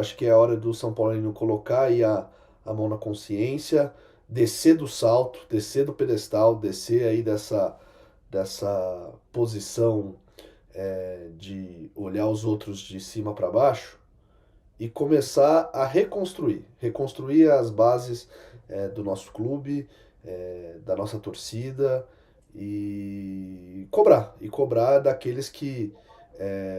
Acho que é a hora do São Paulino colocar aí a mão na consciência, descer do salto, descer do pedestal, descer aí dessa posição de olhar os outros de cima para baixo e começar a reconstruir as bases do nosso clube, da nossa torcida e cobrar daqueles que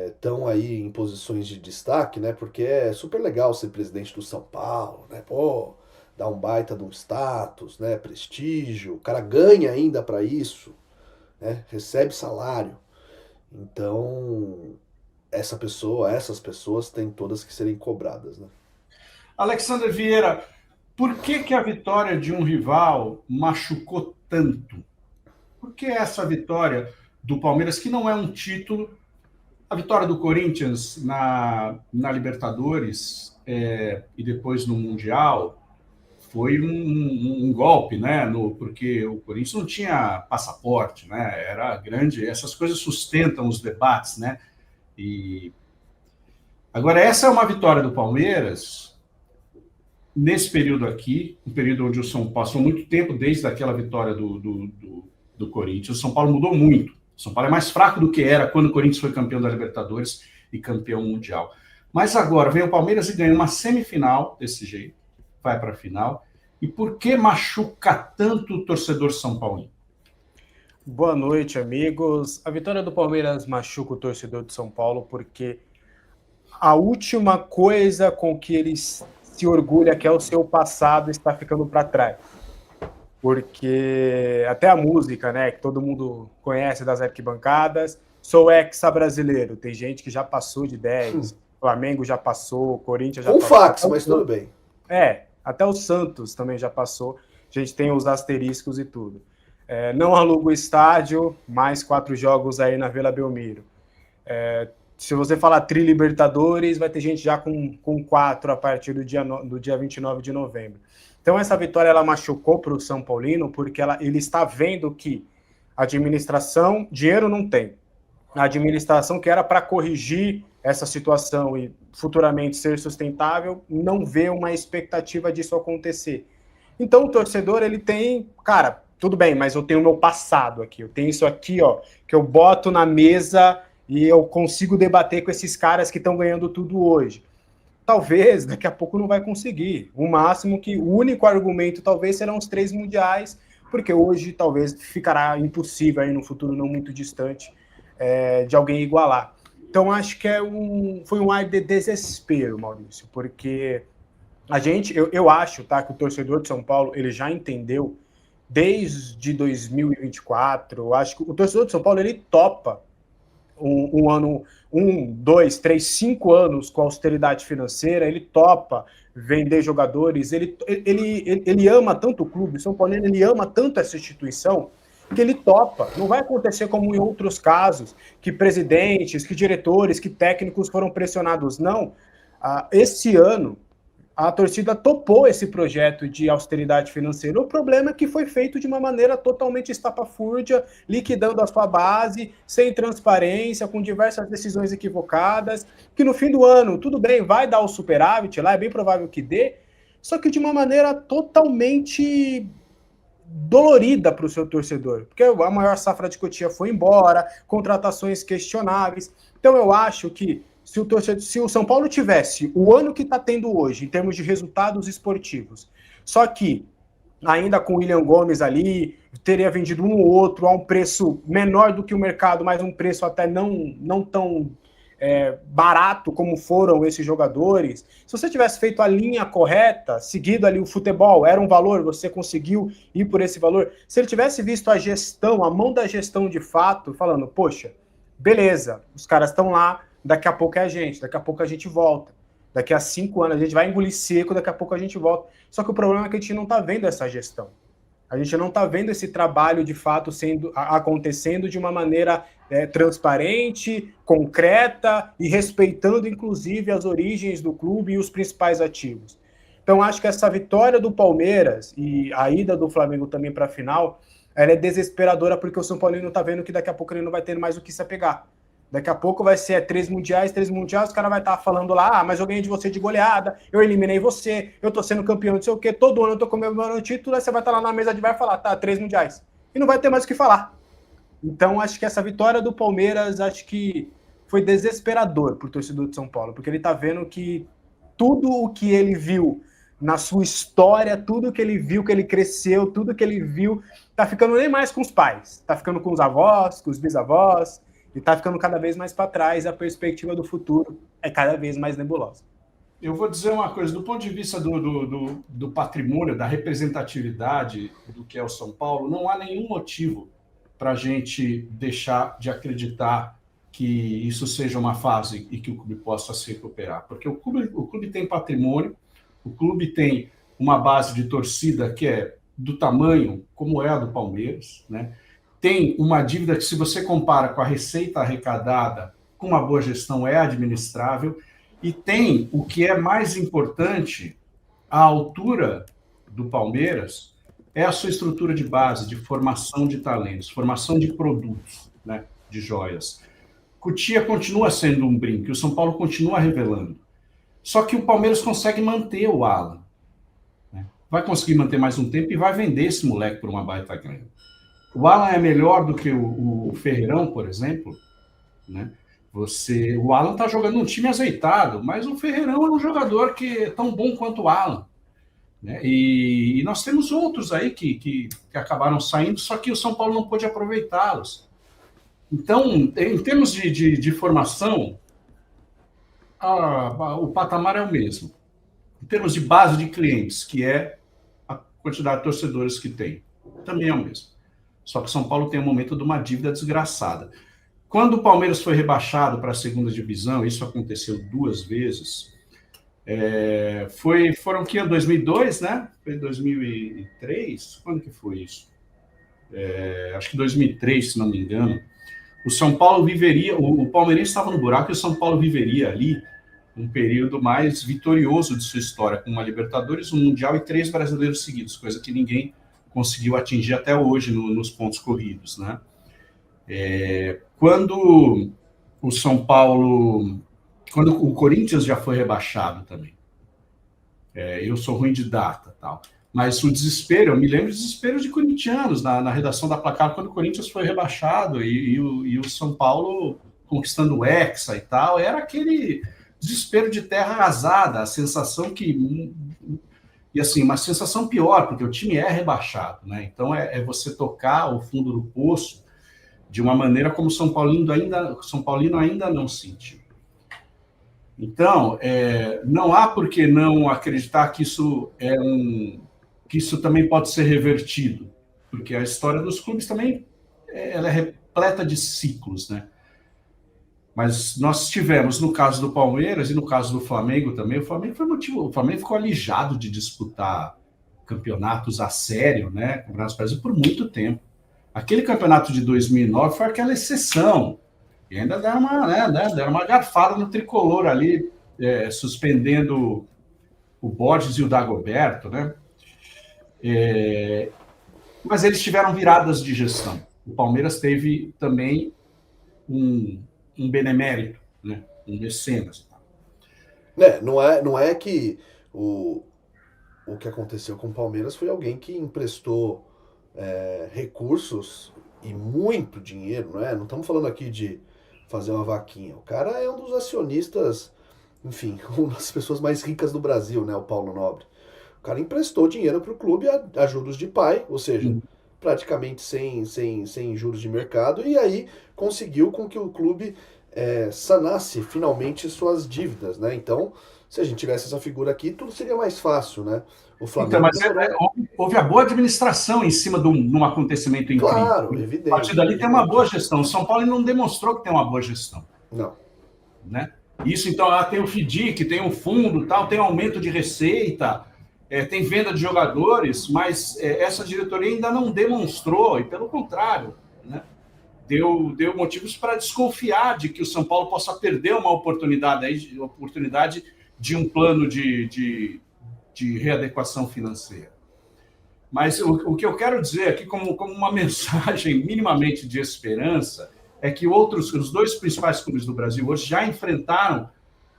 estão aí em posições de destaque, né? Porque é super legal ser presidente do São Paulo, né? Pô, dá um baita de um status, né? Prestígio, o cara ganha ainda para isso, né? Recebe salário. Então, essas pessoas têm todas que serem cobradas, né? Alexander Vieira, por que a vitória de um rival machucou tanto? Por que essa vitória do Palmeiras, que não é um título, a vitória do Corinthians na Libertadores e depois no Mundial foi um golpe, né? Porque o Corinthians não tinha passaporte, né? Era grande, essas coisas sustentam os debates, né? E agora essa é uma vitória do Palmeiras nesse período aqui, um período onde o São Paulo passou muito tempo desde aquela vitória do Corinthians. O São Paulo mudou muito. O São Paulo é mais fraco do que era quando o Corinthians foi campeão da Libertadores e campeão mundial. Mas agora vem o Palmeiras e ganha uma semifinal desse jeito, vai para a final. E por que machuca tanto o torcedor São Paulo? Boa noite, amigos. A vitória do Palmeiras machuca o torcedor de São Paulo porque a última coisa com que ele se orgulha, que é o seu passado, está ficando para trás. Porque até a música, né, que todo mundo conhece das arquibancadas, sou hexa-brasileiro. Tem gente que já passou de 10, Flamengo já passou, Corinthians já Com passou. fax, mas tudo bem. Até o Santos também já passou. A gente tem os asteriscos e tudo. Não aluga o estádio, mais 4 jogos aí na Vila Belmiro. Se você falar Tri-Libertadores, vai ter gente já com 4 a partir do dia 29 de novembro. Então, essa vitória ela machucou para o São Paulino, porque ele está vendo que a administração, dinheiro não tem. A administração que era para corrigir essa situação e futuramente ser sustentável, não vê uma expectativa disso acontecer. Então, o torcedor, ele tem, cara, tudo bem, mas eu tenho o meu passado aqui, eu tenho isso aqui, ó, que eu boto na mesa e eu consigo debater com esses caras que estão ganhando tudo hoje. Talvez daqui a pouco não vai conseguir. O máximo que o único argumento talvez serão os 3 mundiais, porque hoje talvez ficará impossível aí no futuro não muito distante de alguém igualar. Então acho que foi um ar de desespero, Maurício, porque eu acho, tá, que o torcedor de São Paulo ele já entendeu desde 2024. Eu acho que o torcedor de São Paulo ele topa um ano, 2, 3, 5 anos com austeridade financeira, ele topa vender jogadores, ele ama tanto o clube, o São Paulo ele ama tanto essa instituição, que ele topa. Não vai acontecer como em outros casos, que presidentes, que diretores, que técnicos foram pressionados. Não. Esse ano, a torcida topou esse projeto de austeridade financeira. O problema é que foi feito de uma maneira totalmente estapafúrdia, liquidando a sua base, sem transparência, com diversas decisões equivocadas, que no fim do ano, tudo bem, vai dar o superávit lá, é bem provável que dê, só que de uma maneira totalmente dolorida para o seu torcedor, porque a maior safra de Cotia foi embora, contratações questionáveis. Então eu acho que se o São Paulo tivesse o ano que está tendo hoje, em termos de resultados esportivos, só que ainda com o William Gomes ali, teria vendido um ou outro a um preço menor do que o mercado, mas um preço até não tão barato como foram esses jogadores. Se você tivesse feito a linha correta, seguido ali o futebol, era um valor, você conseguiu ir por esse valor. Se ele tivesse visto a gestão, a mão da gestão de fato, falando, poxa, beleza, os caras estão lá, daqui a pouco é a gente, daqui a pouco a gente volta. Daqui a 5 anos a gente vai engolir seco, daqui a pouco a gente volta. Só que o problema é que a gente não está vendo essa gestão. A gente não está vendo esse trabalho de fato acontecendo de uma maneira transparente, concreta e respeitando inclusive as origens do clube e os principais ativos. Então acho que essa vitória do Palmeiras e a ida do Flamengo também para a final, ela é desesperadora porque o São Paulino está vendo que daqui a pouco ele não vai ter mais o que se apegar. Daqui a pouco vai ser 3 mundiais, os caras vai estar falando lá, mas eu ganhei de você de goleada, eu eliminei você, eu tô sendo campeão de sei o quê, todo ano eu tô comemorando o título, aí você vai estar lá na mesa de vai falar, tá, 3 mundiais. E não vai ter mais o que falar. Então, acho que essa vitória do Palmeiras, acho que foi desesperador pro torcedor de São Paulo, porque ele tá vendo que tudo o que ele viu na sua história, tudo que ele viu, que ele cresceu, tudo que ele viu, tá ficando nem mais com os pais, tá ficando com os avós, com os bisavós, e tá ficando cada vez mais para trás, a perspectiva do futuro é cada vez mais nebulosa. Eu vou dizer uma coisa, do ponto de vista do patrimônio, da representatividade do que é o São Paulo, não há nenhum motivo para a gente deixar de acreditar que isso seja uma fase e que o clube possa se recuperar. Porque o clube tem patrimônio, o clube tem uma base de torcida que é do tamanho como é a do Palmeiras, né? Tem uma dívida que, se você compara com a receita arrecadada, com uma boa gestão é administrável, e tem o que é mais importante, a altura do Palmeiras é a sua estrutura de base, de formação de talentos, formação de produtos, né, de joias. Cotia continua sendo um brinco, o São Paulo continua revelando. Só que o Palmeiras consegue manter o Alan. Né? Vai conseguir manter mais um tempo e vai vender esse moleque por uma baita grana. O Alan é melhor do que o Ferreirão, por exemplo, né? O Alan está jogando um time azeitado, mas o Ferreirão é um jogador que é tão bom quanto o Alan. Né? E nós temos outros aí que acabaram saindo, só que o São Paulo não pôde aproveitá-los. Então, em termos de formação, o patamar é o mesmo. Em termos de base de clientes, que é a quantidade de torcedores que tem, também é o mesmo. Só que o São Paulo tem um momento de uma dívida desgraçada. Quando o Palmeiras foi rebaixado para a segunda divisão, isso aconteceu 2 vezes, foram que em 2002, né? Foi 2003? Quando que foi isso? Acho que 2003, se não me engano. O São Paulo viveria, o Palmeirense estava no buraco e o São Paulo viveria ali um período mais vitorioso de sua história, com uma Libertadores, um Mundial e 3 brasileiros seguidos, coisa que ninguém conseguiu atingir até hoje nos pontos corridos, né? Quando o São Paulo, quando o Corinthians já foi rebaixado também, eu sou ruim de data, tal, mas o desespero, eu me lembro do desespero de corintianos na redação da Placar quando o Corinthians foi rebaixado e o São Paulo conquistando o Hexa e tal, era aquele desespero de terra arrasada, a sensação que... E assim, uma sensação pior, porque o time é rebaixado, né? Então você tocar o fundo do poço de uma maneira como o São Paulino ainda não sentiu. Então, não há por que não acreditar que isso que isso também pode ser revertido, porque a história dos clubes também ela é repleta de ciclos, né? Mas nós tivemos, no caso do Palmeiras e no caso do Flamengo também, o Flamengo ficou alijado de disputar campeonatos a sério, né, Campeonatos Brasileiros, por muito tempo. Aquele campeonato de 2009 foi aquela exceção, e ainda deram uma garfada no tricolor ali, suspendendo o Borges e o Dagoberto, né? Mas eles tiveram viradas de gestão. O Palmeiras teve também um benemérito, né? Um mecenas. Não é que o que aconteceu com o Palmeiras foi alguém que emprestou recursos e muito dinheiro, não é? Não estamos falando aqui de fazer uma vaquinha. O cara é um dos acionistas, enfim, uma das pessoas mais ricas do Brasil, né? O Paulo Nobre. O cara emprestou dinheiro para o clube a juros de pai, ou seja, praticamente sem juros de mercado, e aí conseguiu com que o clube sanasse finalmente suas dívidas, né? Então, se a gente tivesse essa figura aqui, tudo seria mais fácil, né? O Flamengo... Então, mas houve a boa administração em cima de um acontecimento incrível. Claro, evidente. A partir dali tem uma boa gestão. O São Paulo não demonstrou que tem uma boa gestão. Não. Né? Isso, então, tem o FDIC, tem um fundo, tal, tem aumento de receita, tem venda de jogadores, mas essa diretoria ainda não demonstrou, e pelo contrário, né? Deu motivos para desconfiar de que o São Paulo possa perder uma oportunidade de um plano de readequação financeira. Mas o que eu quero dizer aqui, como uma mensagem minimamente de esperança, é que os dois principais clubes do Brasil hoje já enfrentaram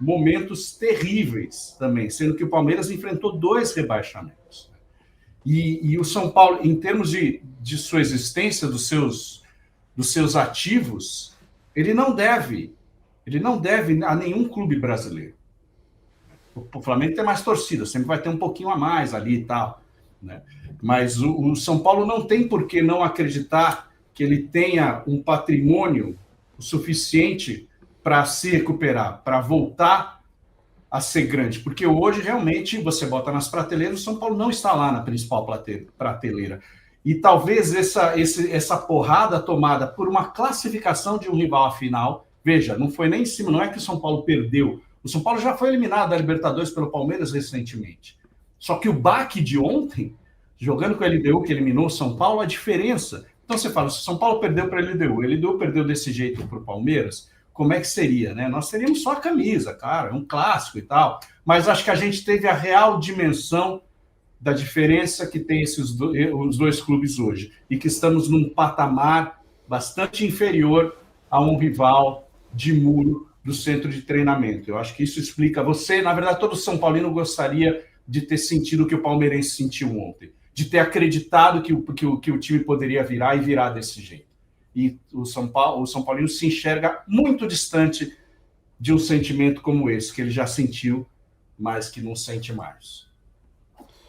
momentos terríveis também, sendo que o Palmeiras enfrentou 2 rebaixamentos. E o São Paulo, em termos de sua existência, dos seus ativos, ele não deve a nenhum clube brasileiro. O Flamengo tem mais torcida, sempre vai ter um pouquinho a mais ali e tal, né? Mas o São Paulo não tem por que não acreditar que ele tenha um patrimônio o suficiente para se recuperar, para voltar a ser grande. Porque hoje, realmente, você bota nas prateleiras, o São Paulo não está lá na principal prateleira. E talvez essa porrada tomada por uma classificação de um rival à final, veja, não foi nem em cima, não é que o São Paulo perdeu. O São Paulo já foi eliminado da Libertadores pelo Palmeiras recentemente. Só que o baque de ontem, jogando com a LDU, que eliminou o São Paulo, a diferença... Então você fala, se o São Paulo perdeu para a LDU perdeu desse jeito para o Palmeiras, como é que seria, né? Nós teríamos só a camisa, cara, um clássico e tal. Mas acho que a gente teve a real dimensão da diferença que tem os dois clubes hoje. E que estamos num patamar bastante inferior a um rival de muro do centro de treinamento. Eu acho que isso explica você, na verdade, todo São Paulino gostaria de ter sentido o que o palmeirense sentiu ontem, de ter acreditado que o time poderia virar e virar desse jeito. E o São Paulino se enxerga muito distante de um sentimento como esse, que ele já sentiu, mas que não sente mais.